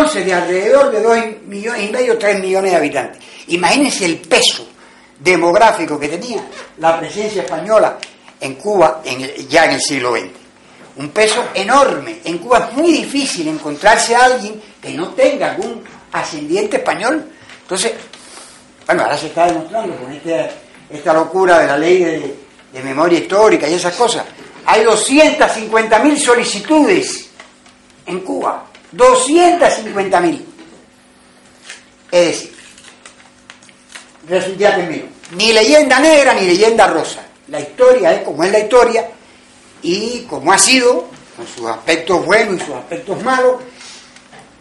entonces de alrededor de 2,5 millones, 3 millones de habitantes. Imagínense el peso demográfico que tenía la presencia española en Cuba ya en el siglo XX. Un peso enorme. En Cuba es muy difícil encontrarse a alguien que no tenga algún ascendiente español. Entonces, bueno, ahora se está demostrando con esta locura de la ley de memoria histórica y esas cosas. Hay 250.000 solicitudes en Cuba. 250.000. Es decir, ya termino. Ni leyenda negra ni leyenda rosa. La historia es como es la historia y como ha sido, con sus aspectos buenos y sus aspectos malos.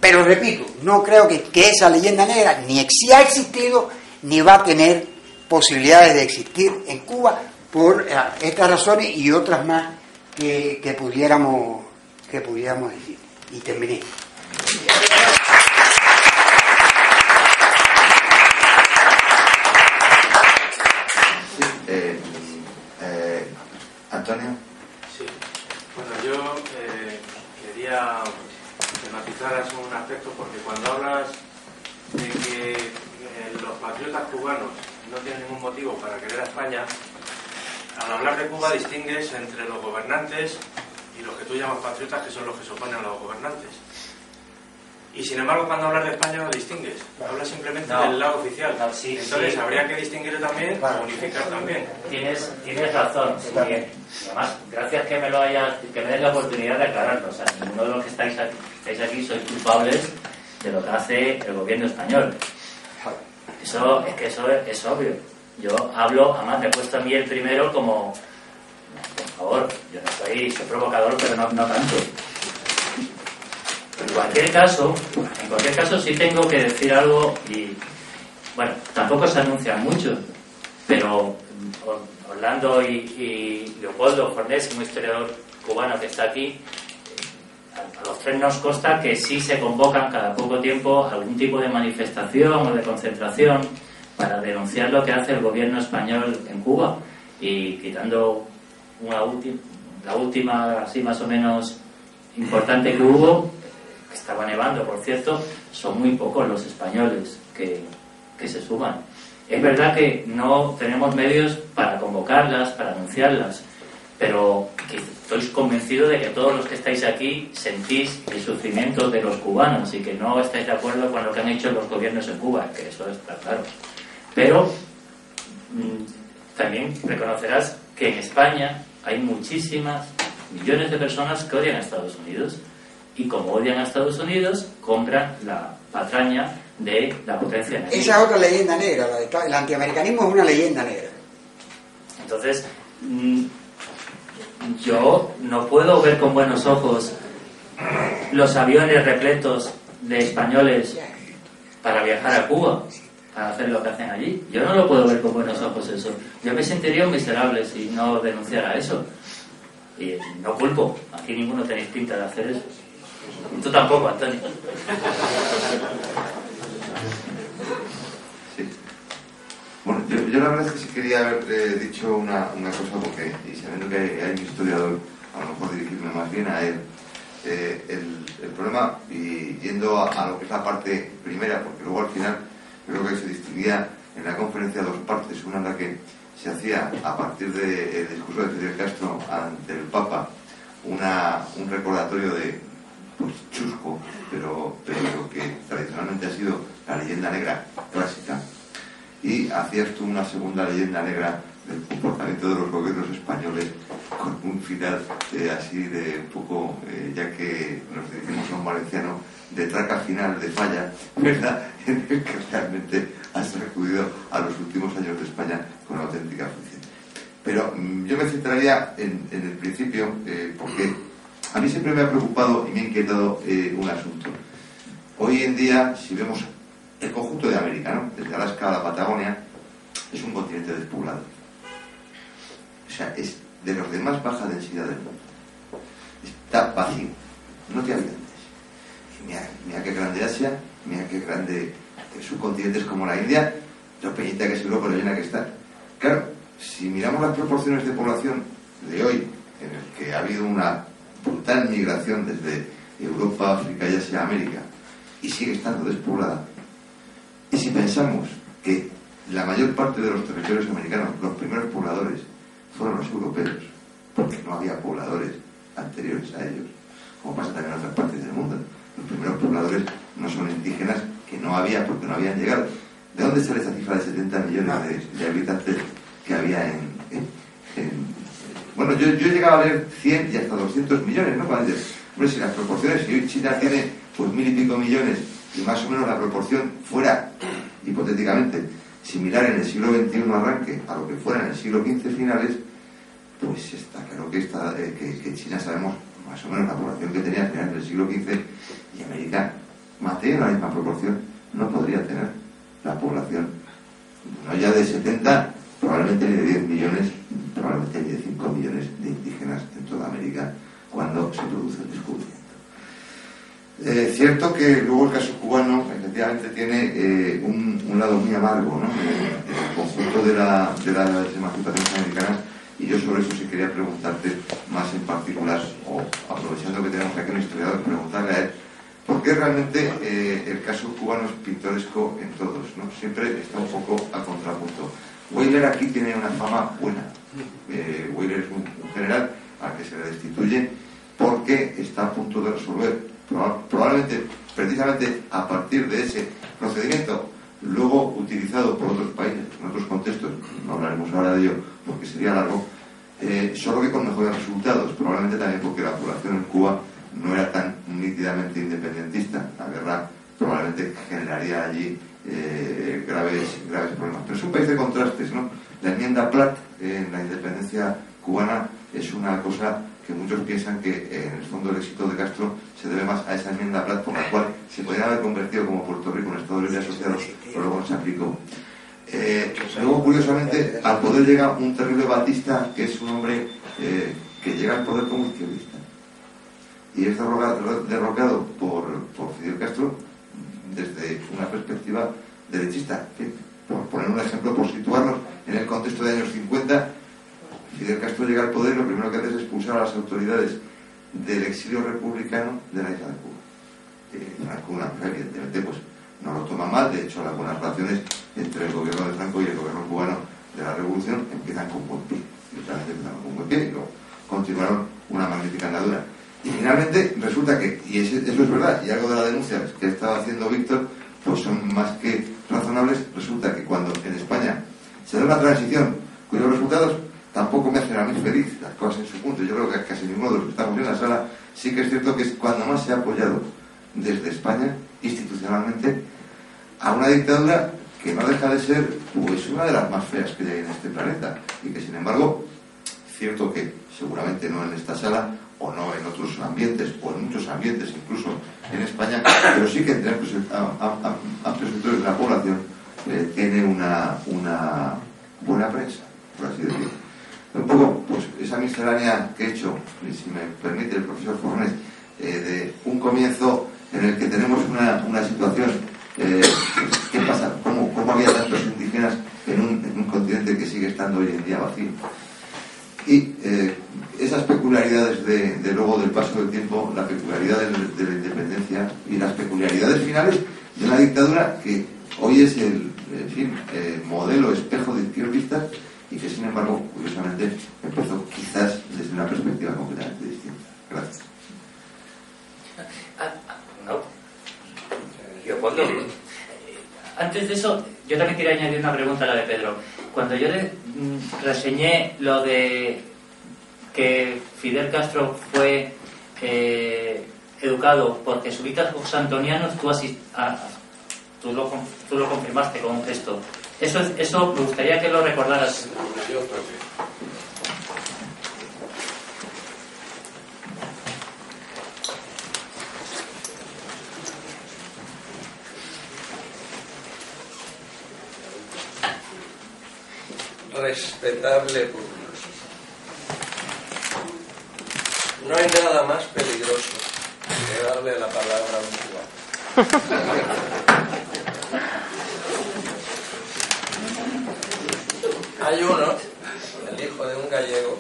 Pero repito, no creo que esa leyenda negra ni ha existido ni va a tener posibilidades de existir en Cuba por estas razones y otras más que pudiéramos decir. Y terminé. Antonio. Sí. Bueno, yo quería que matizaras un aspecto, porque cuando hablas de que los patriotas cubanos no tienen ningún motivo para querer a España, al hablar de Cuba distingues entre los gobernantes y los que tú llamas patriotas, que son los que se oponen a los gobernantes. Y sin embargo, cuando hablas de España no distingues, hablas simplemente del lado oficial. No, sí, entonces sí. Habría que distinguir también, unificar también. Tienes razón, sí, bien. Además, gracias que me des la oportunidad de aclararlo. O sea, ninguno de los que estáis aquí sois culpables de lo que hace el gobierno español. Eso es obvio. Yo hablo, además me he puesto a mí el primero como, por favor, yo no soy provocador, pero no tanto. En cualquier caso sí tengo que decir algo y, bueno, tampoco se anuncian mucho, pero Orlando y Leopoldo Fornés, un historiador cubano que está aquí, a los tres nos consta que sí se convocan cada poco tiempo algún tipo de manifestación o de concentración para denunciar lo que hace el gobierno español en Cuba. Y quitando la última así más o menos importante que hubo, estaba nevando, por cierto, son muy pocos los españoles que se suman. Es verdad que no tenemos medios para convocarlas, para anunciarlas, pero que estoy convencido de que todos los que estáis aquí sentís el sufrimiento de los cubanos y que no estáis de acuerdo con lo que han hecho los gobiernos en Cuba, que eso está claro. Pero también reconocerás que en España hay muchísimas, millones de personas que odian a Estados Unidos. Y como odian a Estados Unidos, compran la patraña de la potencia negra. Esa es otra leyenda negra. El antiamericanismo es una leyenda negra. Entonces, yo no puedo ver con buenos ojos los aviones repletos de españoles para viajar a Cuba, para hacer lo que hacen allí. Yo no lo puedo ver con buenos ojos eso. Yo me sentiría un miserable si no denunciara eso. Y no culpo. Aquí ninguno tenéis pinta de hacer eso. Tú tampoco, Antonio. Sí. Bueno, yo la verdad es que sí quería haber dicho una cosa, porque, y sabiendo que hay un historiador, a lo mejor dirigirme más bien a él. El problema, y yendo a lo que es la parte primera, porque luego al final creo que se distinguía en la conferencia dos partes, una en la que se hacía a partir del discurso de Fidel Castro ante el Papa un recordatorio de pues chusco, pero que tradicionalmente ha sido la leyenda negra clásica, y hacías tú una segunda leyenda negra del comportamiento de los gobiernos españoles con un final así de un poco, ya que nos dirigimos a un valenciano, de traca final, de falla, ¿verdad?, en el que realmente has acudido a los últimos años de España con auténtica función. Pero yo me centraría en el principio, porque a mí siempre me ha preocupado y me ha inquietado un asunto. Hoy en día, si vemos el conjunto de América, ¿no?, desde Alaska a la Patagonia, es un continente despoblado. O sea, es de los de más baja densidad del mundo. Está vacío, no tiene habitantes. Y mira qué grande Asia, mira qué grande subcontinentes como la India, lo pequeñita que es Europa, lo llena que está. Claro, si miramos las proporciones de población de hoy, en el que ha habido una brutal migración desde Europa, África y Asia a América, y sigue estando despoblada. Y si pensamos que la mayor parte de los territorios americanos, los primeros pobladores, fueron los europeos, porque no había pobladores anteriores a ellos, como pasa también en otras partes del mundo. Los primeros pobladores no son indígenas, que no había porque no habían llegado. ¿De dónde sale esa cifra de 70 millones de habitantes que había bueno, yo llegaba a ver 100 y hasta 200 millones, ¿no? Hombre, si las proporciones, si hoy China tiene pues 1000 y pico millones, y más o menos la proporción fuera, hipotéticamente, similar en el siglo XXI arranque a lo que fuera en el siglo XV finales, pues está claro que China sabemos más o menos la población que tenía a finales del siglo XV, y América, manteniendo la misma proporción, no podría tener la población, no ya de 70, probablemente ni de 10 millones, probablemente ni de 5 millones de indígenas en toda América cuando se produce el descubrimiento. Cierto que luego el caso cubano efectivamente tiene un lado muy amargo, ¿no? El conjunto de las emancipaciones americanas, y yo sobre eso sí quería preguntarte más en particular, o aprovechando que tenemos aquí un historiador, preguntarle a él por qué realmente el caso cubano es pintoresco en todos, ¿no? Siempre está un poco a contrapunto. Weyler aquí tiene una fama buena. Weyler es un general al que se le destituye porque está a punto de resolver, probablemente precisamente a partir de ese procedimiento, luego utilizado por otros países, en otros contextos, no hablaremos ahora de ello porque sería largo, solo que con mejores resultados, probablemente también porque la población en Cuba no era tan nítidamente independentista. La guerra probablemente generaría allí graves problemas. Pero es un país de contrastes, ¿no? La enmienda Platt en la independencia cubana es una cosa que muchos piensan que en el fondo el éxito de Castro se debe más a esa enmienda Platt, por la cual se podría haber convertido como Puerto Rico en Estado Libre Asociado, pero luego no se aplicó. Luego, curiosamente, al poder llega un terrible Batista, que es un hombre que llega al poder como izquierdista y es derrocado por Fidel Castro desde una perspectiva derechista. Por poner un ejemplo, por situarnos en el contexto de años 50, Fidel Castro llega al poder y lo primero que hace es expulsar a las autoridades del exilio republicano de la isla de Cuba. Franco, evidentemente, pues no lo toma mal. De hecho, las buenas relaciones entre el gobierno de Franco y el gobierno cubano de la revolución empiezan con buen pie. Y luego continuaron una magnífica andadura. Y finalmente resulta que, y eso es verdad, y algo de la denuncia que estaba haciendo Víctor, pues son más que razonables. Resulta que cuando en España se da una transición cuyos resultados tampoco me hacen a mí feliz, las cosas en su punto, yo creo que casi ninguno de los que estamos en la sala, sí que es cierto que es cuando más se ha apoyado desde España institucionalmente a una dictadura que no deja de ser pues una de las más feas que hay en este planeta, y que sin embargo, cierto que seguramente no en esta sala o no en otros ambientes o en muchos ambientes incluso en España, pero sí que entre amplios sectores de la población tiene una buena prensa, por así decirlo. Un poco pues esa miscelánea que he hecho, y si me permite el profesor Fornés, de un comienzo en el que tenemos una situación, ¿qué pasa? ¿Cómo había tantos indígenas en un continente que sigue estando hoy en día vacío? Y esas peculiaridades de luego del paso del tiempo, la peculiaridad de la independencia y las peculiaridades finales de una dictadura que hoy es el modelo espejo de izquierdistas, y que sin embargo, curiosamente, empezó quizás desde una perspectiva completamente distinta. Gracias. No. Leopoldo, antes de eso, yo también quería añadir una pregunta a la de Pedro. Cuando yo reseñé lo de que Fidel Castro fue educado por jesuitas antonianos, tú lo confirmaste con un gesto. Eso me gustaría que lo recordaras. Respetable público. No hay nada más peligroso que darle la palabra a un cubano. Hay uno, el hijo de un gallego,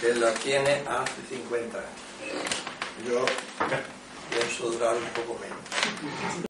que lo tiene hace 50 años. Yo pienso durar un poco menos.